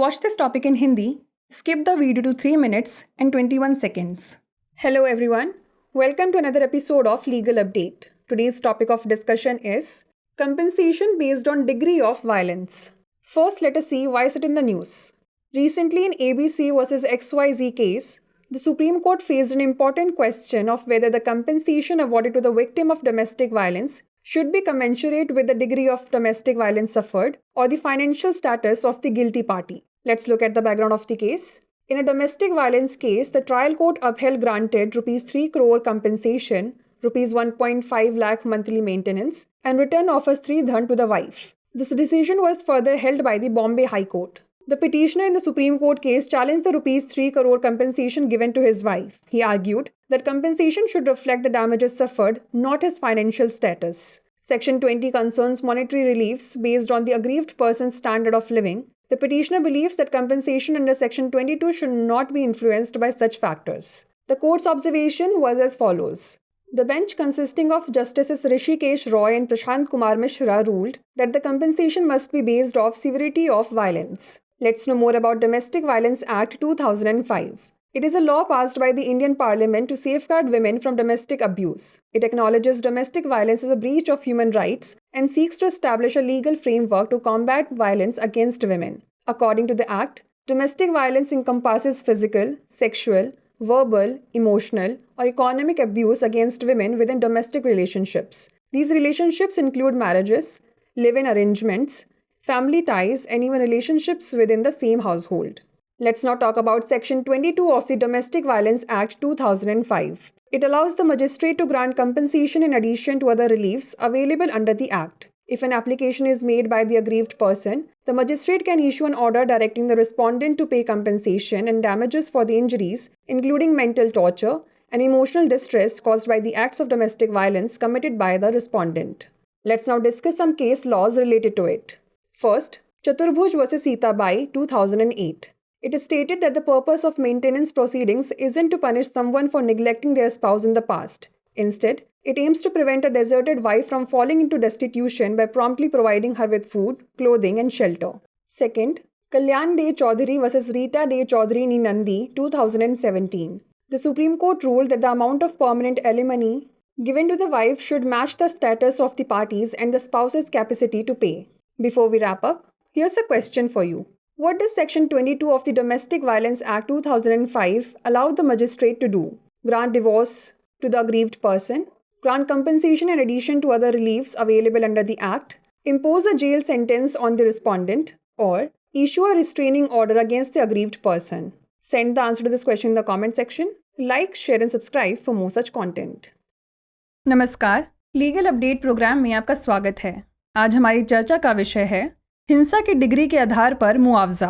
watch this topic in Hindi, skip the video to 3 minutes and 21 seconds. Hello everyone, welcome to another episode of Legal Update. Today's topic of discussion is compensation based on degree of violence. First, let us see why is it in the news. Recently in ABC versus XYZ case, the Supreme Court faced an important question of whether the compensation awarded to the victim of domestic violence should be commensurate with the degree of domestic violence suffered or the financial status of the guilty party. Let's look at the background of the case. In a domestic violence case, the trial court upheld granted Rs 3 crore compensation, Rs 1.5 lakh monthly maintenance, and return of a Stridhan to the wife. This decision was further held by the Bombay High Court. The petitioner in the Supreme Court case challenged the Rs 3 crore compensation given to his wife. He argued that compensation should reflect the damages suffered, not his financial status. Section 20 concerns monetary reliefs based on the aggrieved person's standard of living. The petitioner believes that compensation under Section 22 should not be influenced by such factors. The court's observation was as follows. The bench, consisting of Justices Rishikesh Roy and Prashant Kumar Mishra, ruled that the compensation must be based off severity of violence. Let's know more about Domestic Violence Act 2005. It is a law passed by the Indian Parliament to safeguard women from domestic abuse. It acknowledges domestic violence as a breach of human rights and seeks to establish a legal framework to combat violence against women. According to the Act, domestic violence encompasses physical, sexual, verbal, emotional, or economic abuse against women within domestic relationships. These relationships include marriages, live-in arrangements, family ties, and even relationships within the same household. Let's now talk about Section 22 of the Domestic Violence Act 2005. It allows the magistrate to grant compensation in addition to other reliefs available under the Act. If an application is made by the aggrieved person, the magistrate can issue an order directing the respondent to pay compensation and damages for the injuries, including mental torture and emotional distress caused by the acts of domestic violence committed by the respondent. Let's now discuss some case laws related to it. First, Chaturbhuj vs. Sitabai, 2008. It is stated that the purpose of maintenance proceedings isn't to punish someone for neglecting their spouse in the past. Instead, it aims to prevent a deserted wife from falling into destitution by promptly providing her with food, clothing, and shelter. Second, Kalyan De Chaudhary vs. Rita De Chaudhary Ni Nandi, 2017. The Supreme Court ruled that the amount of permanent alimony given to the wife should match the status of the parties and the spouse's capacity to pay. Before we wrap up, here's a question for you. What does Section 22 of the Domestic Violence Act 2005 allow the magistrate to do? Grant divorce to the aggrieved person, grant compensation in addition to other reliefs available under the Act, impose a jail sentence on the respondent, or issue a restraining order against the aggrieved person? Send the answer to this question in the comment section. Like, share and subscribe for more such content. नमस्कार, legal update programme में आपका स्वागत है। आज हमारी चर्चा का विषय है हिंसा की डिग्री के आधार पर मुआवजा।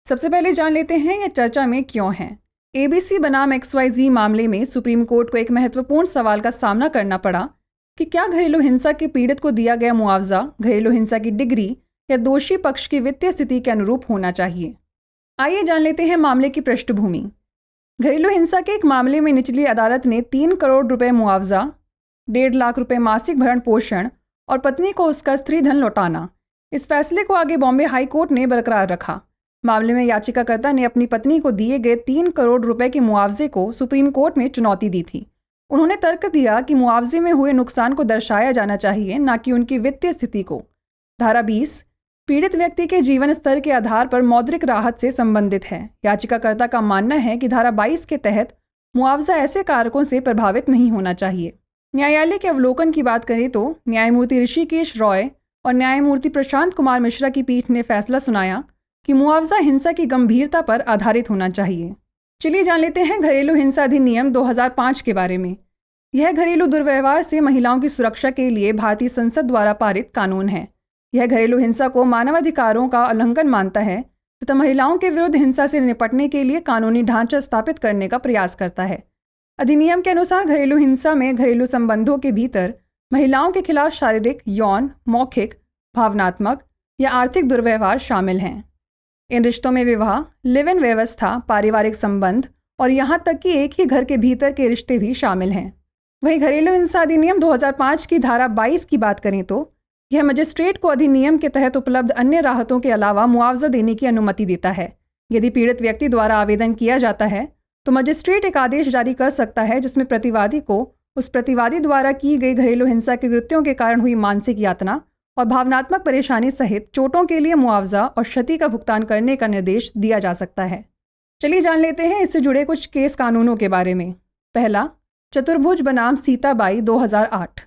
सबसे पहले जान लेते हैं यह चर्चा में क्यों है। ABC बनाम XYZ मामले में सुप्रीम कोर्ट को एक महत्वपूर्ण सवाल का सामना करना पड़ा कि क्या घरेलू हिंसा के पीड़ित को दिया गया मुआवजा घरेलू हिंसा की डिग्री या दोषी पक्ष की वित्तीय स्थिति के अनुरूप होना चाहिए। आइए जान लेते हैं मामले की पृष्ठभूमि। घरेलू हिंसा के एक मामले में निचली अदालत ने 3 करोड़ रुपए मुआवजा, 1.5 लाख रुपए मासिक भरण पोषण और पत्नी को उसका स्त्रीधन लौटाना, इस फैसले को आगे बॉम्बे हाई कोर्ट ने बरकरार रखा। मामले में याचिकाकर्ता ने अपनी पत्नी को दिए गए 3 करोड़ रुपए के मुआवजे को सुप्रीम कोर्ट में चुनौती दी थी। उन्होंने तर्क दिया कि मुआवजे में हुए नुकसान को दर्शाया जाना चाहिए, न कि उनकी वित्तीय स्थिति को। धारा 20 पीड़ित व्यक्ति के जीवन स्तर के आधार पर मौद्रिक राहत से संबंधित है। याचिकाकर्ता का मानना है कि धारा 22 के तहत मुआवजा ऐसे कारकों से प्रभावित नहीं होना चाहिए। न्यायालय के अवलोकन की बात करें तो न्यायमूर्ति ऋषिकेश रॉय और न्यायमूर्ति प्रशांत कुमार मिश्रा की पीठ ने फैसला सुनाया कि मुआवजा हिंसा की गंभीरता पर आधारित होना चाहिए। चलिए जान लेते हैं घरेलू हिंसा अधिनियम 2005 के बारे में। यह घरेलू दुर्व्यवहार से महिलाओं की सुरक्षा के लिए भारतीय संसद द्वारा पारित कानून है। यह घरेलू हिंसा को मानवाधिकारों का उल्लंघन मानता है तथा महिलाओं के विरुद्ध हिंसा से निपटने के लिए कानूनी ढांचा स्थापित करने का प्रयास करता है। अधिनियम के अनुसार घरेलू हिंसा में घरेलू संबंधों के भीतर महिलाओं के खिलाफ शारीरिक, यौन, मौखिक, भावनात्मक या आर्थिक दुर्व्यवहार शामिल हैं। इन रिश्तों में विवाह, लिव इन व्यवस्था, पारिवारिक संबंध और यहाँ तक कि एक ही घर के भीतर के रिश्ते भी शामिल हैं। वहीं घरेलू हिंसा अधिनियम 2005 की धारा 22 की बात करें तो यह मजिस्ट्रेट को अधिनियम के तहत उपलब्ध अन्य राहतों के अलावा मुआवजा देने की अनुमति देता है। यदि पीड़ित व्यक्ति द्वारा आवेदन किया जाता है तो मजिस्ट्रेट एक आदेश जारी कर सकता है जिसमें प्रतिवादी को उस प्रतिवादी द्वारा की गई घरेलू हिंसा के कृत्यों के कारण हुई मानसिक यातना और भावनात्मक परेशानी सहित चोटों के लिए मुआवजा और क्षति का भुगतान करने का निर्देश दिया जा सकता है। चलिए जान लेते हैं इससे जुड़े कुछ केस कानूनों के बारे में। पहला, चतुर्भुज बनाम सीताबाई 2008।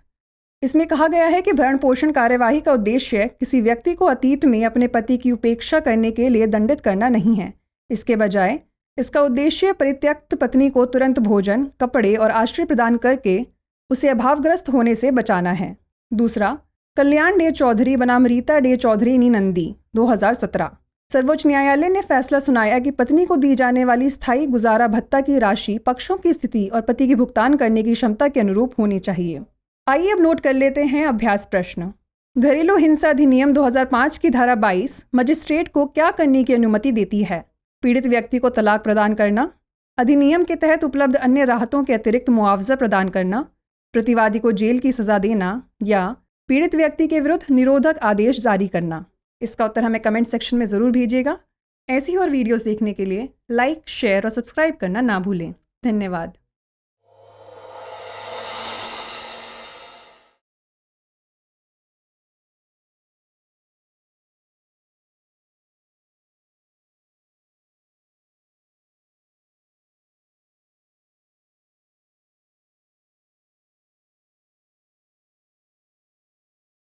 इसमें कहा गया है कि भरण पोषण कार्यवाही का उद्देश्य किसी व्यक्ति को अतीत में अपने पति की उपेक्षा करने के लिए दंडित करना नहीं है। इसके बजाय इसका उद्देश्य परित्यक्त पत्नी को तुरंत भोजन, कपड़े और आश्रय प्रदान करके उसे अभावग्रस्त होने से बचाना है। दूसरा, कल्याण डे चौधरी बनाम रीता डे चौधरी नी नंदी 2017। सर्वोच्च न्यायालय ने फैसला सुनाया कि पत्नी को दी जाने वाली स्थायी गुजारा भत्ता की राशि पक्षों की स्थिति और पति की भुगतान करने की क्षमता के अनुरूप होनी चाहिए। आइए अब नोट कर लेते हैं अभ्यास प्रश्न। घरेलू हिंसा अधिनियम 2005 की धारा 22 मजिस्ट्रेट को क्या करने की अनुमति देती है? पीड़ित व्यक्ति को तलाक प्रदान करना, अधिनियम के तहत उपलब्ध अन्य राहतों के अतिरिक्त मुआवजा प्रदान करना, प्रतिवादी को जेल की सजा देना या पीड़ित व्यक्ति के विरुद्ध निरोधक आदेश जारी करना। इसका उत्तर हमें कमेंट सेक्शन में ज़रूर भेजिएगा। ऐसी और वीडियोस देखने के लिए लाइक, शेयर और सब्सक्राइब करना ना भूलें। धन्यवाद।